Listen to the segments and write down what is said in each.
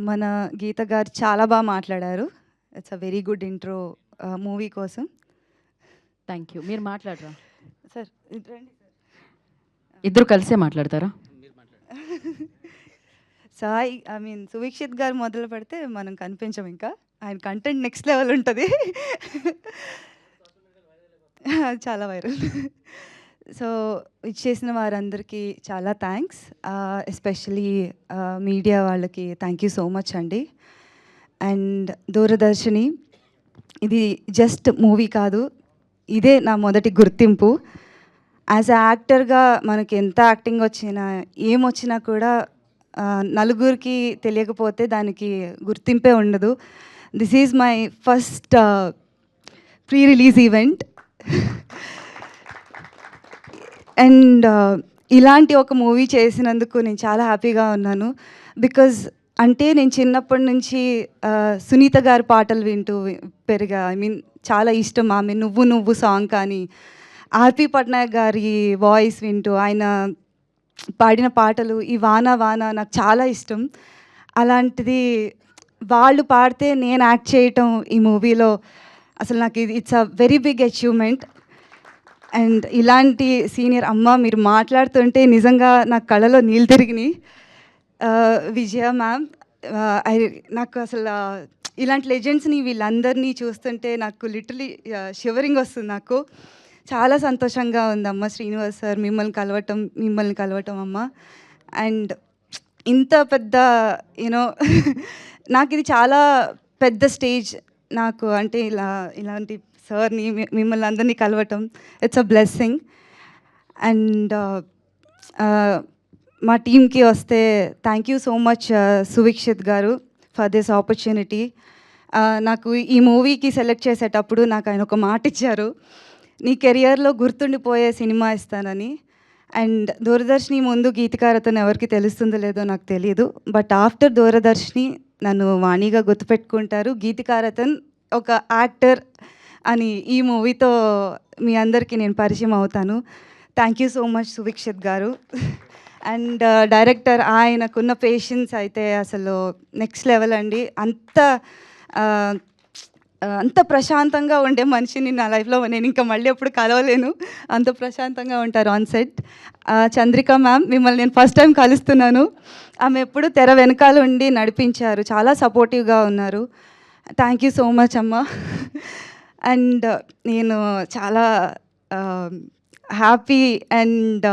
మన గీత గారు చాలా బాగా మాట్లాడారు. It's a very good intro movie కోసం. Thank you. మీరు మాట్లాడరా? సార్ ఇటు రండి ఇద్దరు కలిసే మాట్లాడతారా? సాయి సువీక్షిత్ గారు మొదలు పెడితే మనం కనిపించం ఇంకా. ఆయన కంటెంట్ నెక్స్ట్ లెవెల్ ఉంటుంది. చాలా వైరల్. సో ఇచ్చేసిన వారందరికీ చాలా థ్యాంక్స్. ఎస్పెషలీ మీడియా వాళ్ళకి థ్యాంక్ యూ సో మచ్ అండి. అండ్ దూరదర్శిని, ఇది జస్ట్ మూవీ కాదు, ఇదే నా మొదటి గుర్తింపు. యాజ్ అ యాక్టర్గా మనకి ఎంత యాక్టింగ్ వచ్చినా ఏమొచ్చినా కూడా నలుగురికి తెలియకపోతే దానికి గుర్తింపే ఉండదు. This is my first pre release event. And ఇలాంటి ఒక మూవీ చేసినందుకు నేను చాలా హ్యాపీగా ఉన్నాను. బికాజ్ అంటే నేను చిన్నప్పటి నుంచి సునీత గారి పాటలు వింటూ పెరిగా. చాలా ఇష్టం ఆమె నువ్వు నువ్వు సాంగ్ కానీ, ఆర్పి పట్నాయక్ గారి వాయిస్ వింటూ ఆయన పాడిన పాటలు, ఈ వాన వాన నాకు చాలా ఇష్టం. అలాంటిది వాళ్ళు పాడితే నేను యాక్ట్ చేయటం ఈ మూవీలో అసలు నాకు it's a very big achievement. And ఇలాంటి సీనియర్ అమ్మ మీరు మాట్లాడుతుంటే నిజంగా నా కళ్ళలో నీళ్ళు తిరిగినాయి. విజయ మ్యామ్, నాకు అసలు ఇలాంటి లెజెండ్స్ని వీళ్ళందరినీ చూస్తుంటే నాకు లిటరలీ షివరింగ్ వస్తుంది. నాకు చాలా సంతోషంగా ఉందమ్మ. శ్రీనివాస్ సార్ మిమ్మల్ని కలవటం అమ్మ. అండ్ ఇంత పెద్ద యూనో నాకు ఇది చాలా పెద్ద స్టేజ్ నాకు. అంటే ఇలాంటి సార్ని మిమ్మల్ని అందరినీ కలవటం ఇట్స్ అ బ్లెస్సింగ్. అండ్ మా టీంకి వస్తే థ్యాంక్ యూ సో మచ్ సువీక్షిత్ గారు ఫర్ దిస్ ఆపర్చునిటీ. నాకు ఈ మూవీకి సెలెక్ట్ చేసేటప్పుడు నాకు ఆయన ఒక మాట ఇచ్చారు, నీ కెరియర్లో గుర్తుండిపోయే సినిమా ఇస్తానని. అండ్ దూరదర్శిని ముందు గీతికారతను ఎవరికి తెలుస్తుందో లేదో నాకు తెలియదు, బట్ ఆఫ్టర్ దూరదర్శిని నన్ను వాణిగా గుర్తుపెట్టుకుంటారు. గీతికారతన్ ఒక యాక్టర్ అని ఈ మూవీతో మీ అందరికీ నేను పరిచయం అవుతాను. థ్యాంక్ యూ సో మచ్ సువీక్షిత్ గారు. అండ్ డైరెక్టర్, ఆయనకున్న పేషెన్స్ అయితే అసలు నెక్స్ట్ లెవెల్ అండి. అంత ప్రశాంతంగా ఉండే మనిషిని నా లైఫ్లో నేను ఇంకా మళ్ళీ ఎప్పుడు కలవలేను. అంత ప్రశాంతంగా ఉంటారు ఆన్ సెట్. చంద్రిక మ్యామ్, మిమ్మల్ని నేను ఫస్ట్ టైం కలుస్తున్నాను. ఆమె ఎప్పుడు తెర వెనకాల ఉండి నడిపించారు, చాలా సపోర్టివ్గా ఉన్నారు. థ్యాంక్ యూ సో మచ్ అమ్మ. అండ్ నేను చాలా హ్యాపీ అండ్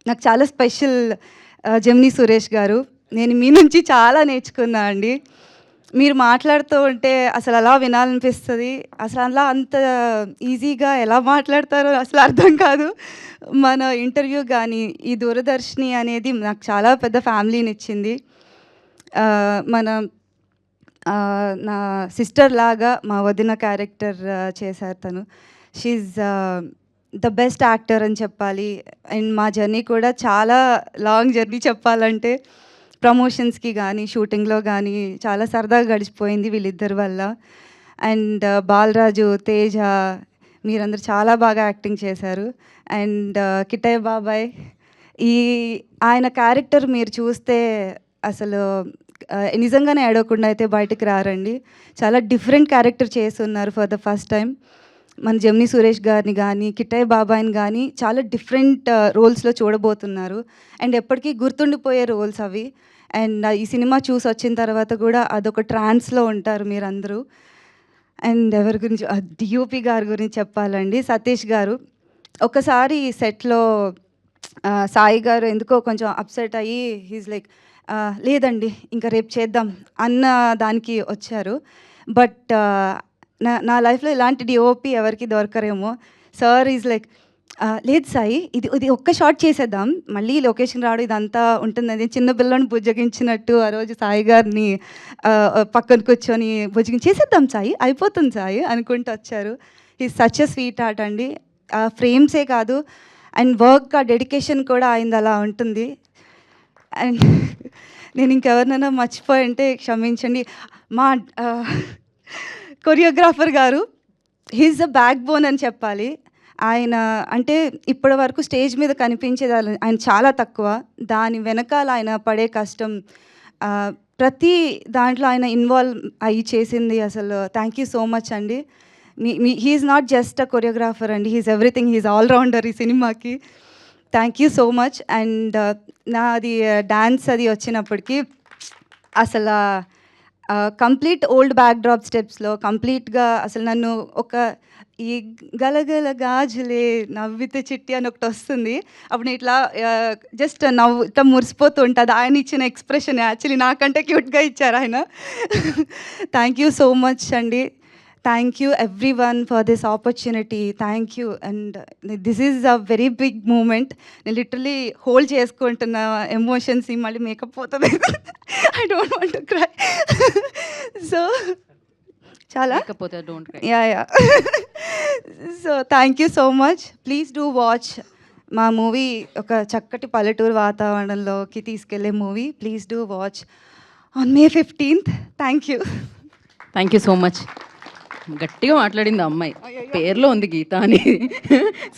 నాకు చాలా స్పెషల్ జెమినీ సురేష్ గారు. నేను మీ నుంచి చాలా నేర్చుకున్నా అండి. మీరు మాట్లాడుతూ ఉంటే అసలు అలా వినాలనిపిస్తుంది. అసలు అలా అంత ఈజీగా ఎలా మాట్లాడతారో అసలు అర్థం కాదు. మన ఇంటర్వ్యూ కానీ ఈ దూరదర్శిని అనేది నాకు చాలా పెద్ద ఫ్యామిలీని ఇచ్చింది. నా సిస్టర్ లాగా మా వదిన క్యారెక్టర్ చేశారు తను. షీఈ్ ద బెస్ట్ యాక్టర్ అని చెప్పాలి. అండ్ మా జర్నీ కూడా చాలా లాంగ్ జర్నీ చెప్పాలంటే. ప్రమోషన్స్కి కానీ షూటింగ్లో కానీ చాలా సరదాగా గడిచిపోయింది వీళ్ళిద్దరి వల్ల. అండ్ బాలరాజు, తేజ, మీరందరూ చాలా బాగా యాక్టింగ్ చేశారు. అండ్ కిట్టయ్య బాబాయ్, ఆయన క్యారెక్టర్ మీరు చూస్తే అసలు నిజంగానే ఏడవకుండా అయితే బయటికి రారండి. చాలా డిఫరెంట్ క్యారెక్టర్ చేస్తున్నారు ఫర్ ద ఫస్ట్ టైం. మన జెమినీ సురేష్ గారిని కానీ కిట్టయ్య బాబాయ్ని కానీ చాలా డిఫరెంట్ రోల్స్లో చూడబోతున్నారు. అండ్ ఎప్పటికీ గుర్తుండిపోయే రోల్స్ అవి. అండ్ ఈ సినిమా చూసి వచ్చిన తర్వాత కూడా అదొక ట్రాన్స్లో ఉంటారు మీరందరూ. అండ్ ఎవరి గురించి, డిఓపి గారి గురించి చెప్పాలండి, సతీష్ గారు. ఒకసారి సెట్లో సాయి గారు ఎందుకో కొంచెం అప్సెట్ అయ్యి హీజ్ లైక్, లేదండి ఇంకా రేపు చేద్దాం అన్న దానికి వచ్చారు. బట్ నా లైఫ్లో ఇలాంటి డిఓపి ఎవరికి దొరకరేమో. సార్ ఈజ్ లైక్, లేదు సాయి, ఇది ఒక్క షాట్ చేసేద్దాం, మళ్ళీ లొకేషన్ రావడం ఇదంతా ఉంటుందని చిన్న పిల్లని బుజ్జగించినట్టు ఆ రోజు సాయి గారిని పక్కన కూర్చొని చేసేద్దాం సాయి, అయిపోతుంది సాయి అనుకుంటూ వచ్చారు. ఈ సచ్ ఎ స్వీట్ హార్ట్ అండి. ఫ్రేమ్సే కాదు, అండ్ వర్క్ ఆ డెడికేషన్ కూడా అయింది అలా ఉంటుంది. అండ్ నేను ఇంకెవరినైనా మర్చిపోయి అంటే క్షమించండి. మా కొరియోగ్రాఫర్ గారు, హీజ్ ద బ్యాక్ బోన్ అని చెప్పాలి. ఆయన అంటే ఇప్పటి వరకు స్టేజ్ మీద కనిపించేది ఆయన చాలా తక్కువ. దాని వెనకాల ఆయన పడే కష్టం ప్రతి దాంట్లో ఆయన ఇన్వాల్వ్ అయ్యి చేసింది అసలు థ్యాంక్ యూ సో మచ్ అండి. He's not just a choreographer అండి, హీఈస్ ఎవ్రీథింగ్, హీఈస్ ఆల్రౌండర్ ఈ సినిమాకి. Thank you so much. And నాది డ్యాన్స్ అది వచ్చినప్పటికీ అసలు కంప్లీట్ ఓల్డ్ బ్యాక్ డ్రాప్ స్టెప్స్లో కంప్లీట్గా అసలు నన్ను ఒక ఈ గలగల గాజులే నవ్వితే చిట్టి అని ఒకటి వస్తుంది. అప్పుడు నేను ఇట్లా జస్ట్ ఇట్లా మురిసిపోతూ ఉంటుంది. ఆయన ఇచ్చిన ఎక్స్ప్రెషన్ యాక్చువల్లీ నాకంటే క్యూట్గా ఇచ్చారు ఆయన. థ్యాంక్ యూ సో మచ్ అండి. Thank you everyone for this opportunity. Thank you. And this is a very big moment. నేను లిటరలీ హోల్డ్ చేసుకుంటున్న ఎమోషన్స్. మళ్ళీ మేకప్ పోతుంది. I don't want to cry. So చాలా లేకపోతే don't cry. Yeah. So thank you so much. Please do watch మా movie. ఒక చక్కటి పల్లెటూరు వాతావరణంలోకి తీసుకెళ్లే movie. Please do watch on May 15th. Thank you. Thank you so much. గట్టిగా మాట్లాడింది ఆ అమ్మాయి, పేర్లో ఉంది గీత అని.